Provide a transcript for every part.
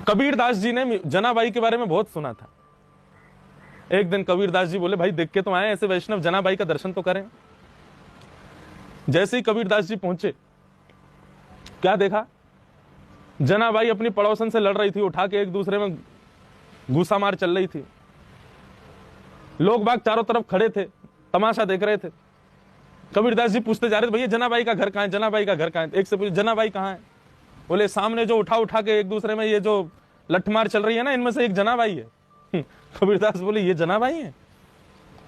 कबीरदास जी ने जनाबाई के बारे में बहुत सुना था। एक दिन कबीरदास जी बोले, भाई देख के तो आए, ऐसे वैष्णव जनाबाई का दर्शन तो करें। जैसे ही कबीरदास जी पहुंचे, क्या देखा? जनाबाई अपनी पड़ोसन से लड़ रही थी, उठा के एक दूसरे में घूसा मार चल रही थी। लोग बाग चारों तरफ खड़े थे, तमाशा देख रहे थे। कबीरदास जी पूछते जा रहे थे, भैया जनाबाई का घर कहां है, जनाबाई का घर कहां है? एक से पूछे, जनाबाई कहां है? बोले सामने जो उठा उठा के एक दूसरे में ये जो लठमार चल रही है ना, इनमें से एक जनाबाई है। कबीरदास बोले, ये जनाबाई है?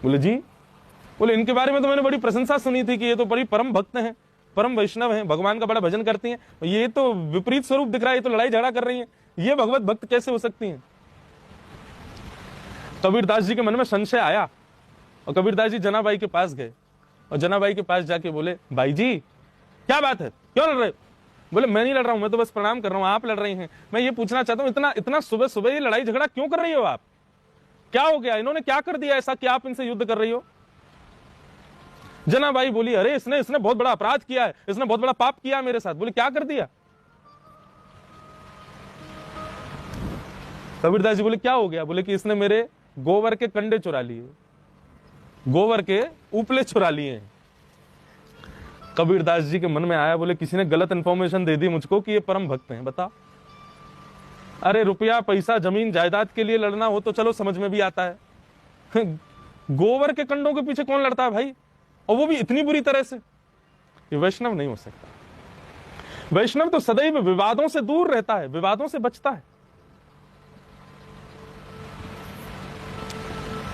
बोले जी। बोले इनके बारे में तो मैंने बड़ी प्रशंसा सुनी थी कि ये तो बड़ी परम भक्त हैं, परम वैष्णव हैं, भगवान का बड़ा भजन करती हैं। ये तो विपरीत स्वरूप दिख रहा है, ये तो लड़ाई झगड़ा कर रही है, ये भगवत भक्त कैसे हो सकती हैं? कबीरदास जी के मन में संशय आया और कबीरदास जी जनाबाई के पास गए और जनाबाई के पास जाके बोले, भाई जी क्या बात है, क्यों लड़ रहे हो? बोले मैं नहीं लड़ रहा हूं, मैं तो बस प्रणाम कर रहा हूं, आप लड़ रही हैं। मैं ये पूछना चाहता हूं, इतना इतना सुबह सुबह ये लड़ाई झगड़ा क्यों कर रही हो आप? क्या हो गया, इन्होंने क्या कर दिया ऐसा कि आप इनसे युद्ध कर रही हो? जनाबाई बोली, अरे इसने इसने बहुत बड़ा अपराध किया है, इसने बहुत बड़ा पाप किया मेरे साथ। बोले क्या कर दिया? कबीरदास जी बोले क्या हो गया? बोले कि इसने मेरे गोबर के कंडे चुरा लिए, गोबर के उपले चुरा लिए। कबीरदास जी के मन में आया, बोले किसी ने गलत इंफॉर्मेशन दे दी मुझको कि ये परम भक्त हैं। बता, अरे रुपया पैसा जमीन जायदाद के लिए लड़ना हो तो चलो समझ में भी आता है, गोबर के कंडों के पीछे कौन लड़ता है भाई, और वो भी इतनी बुरी तरह से? ये वैष्णव नहीं हो सकता। वैष्णव तो सदैव विवादों से दूर रहता है, विवादों से बचता है।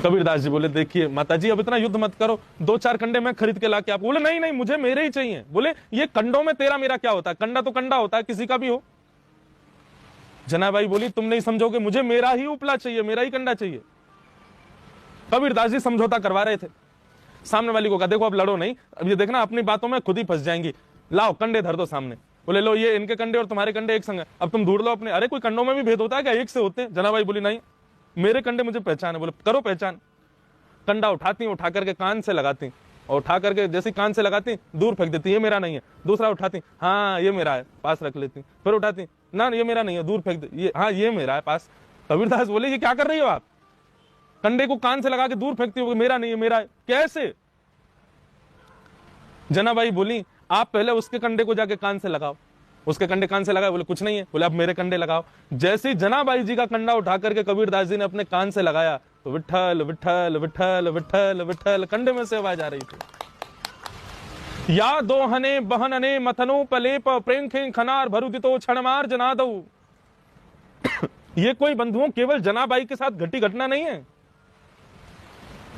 कबीरदास जी बोले, देखिए माताजी अब इतना युद्ध मत करो, 2-4 कंडे मैं खरीद के लाके आपको। बोले नहीं नहीं, मुझे मेरे ही चाहिए। बोले ये कंडों में तेरा मेरा क्या होता है, कंडा तो कंडा होता है, किसी का भी हो। जनाबाई बोली, तुम नहीं समझोगे, मुझे मेरा ही उपला चाहिए, मेरा ही कंडा चाहिए। कबीरदास जी समझौता करवा रहे थे। सामने वाली को कहा, देखो अब लड़ो नहीं, अब ये देखना अपनी बातों में खुद ही फंस जाएंगी, लाओ कंडे धर दो सामने। बोले लो ये इनके कंडे और तुम्हारे कंडे एक संग है, अब तुम ढूंढ लो अपने। अरे कोई कंडों में भी भेद होता है क्या, एक से होते हैं? जनाबाई बोली नहीं, मेरे कंडे मुझे पहचान है। बोले करो पहचान। कंडा उठाती, उठा करके कान से लगाती, और उठा करके जैसे कान से लगाती दूर फेंक देती, ये मेरा नहीं है। दूसरा उठाती, हाँ ये मेरा है, पास रख लेती। फिर उठाती, ना ये मेरा नहीं है, दूर फेंक दे, ये हाँ ये मेरा है, पास। कबीरदास बोले, ये क्या कर रही हो आप? कंडे को कान से लगा के दूर फेंकती हो, मेरा नहीं है, मेरा है, कैसे? जनाबाई बोली, आप पहले उसके कंडे को जाके कान से लगाओ। उसके कंडे कान से लगाए, बोले कुछ नहीं है। बोले अब मेरे कंडे लगाओ। जैसे ही जनाबाई जी का कंडा उठा करके कबीरदास जी ने अपने कान से लगाया तो विठल विठल विठल विठल विठल कंडे में से आवाज आ रही थी। या दोहने बहनने मथनो पलेप प्रेंखे खनार भरुदितो क्षणमार जनादो। ये कोई बंधुओं केवल जनाबाई के साथ घटी घटना नहीं है।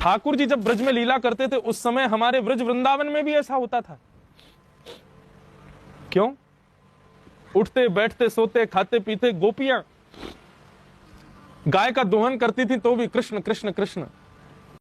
ठाकुर जी जब ब्रज में लीला करते थे उस समय हमारे ब्रज वृंदावन में भी ऐसा होता था। क्यों? उठते बैठते सोते खाते पीते गोपियां गाय का दोहन करती थी तो भी कृष्ण कृष्ण कृष्ण।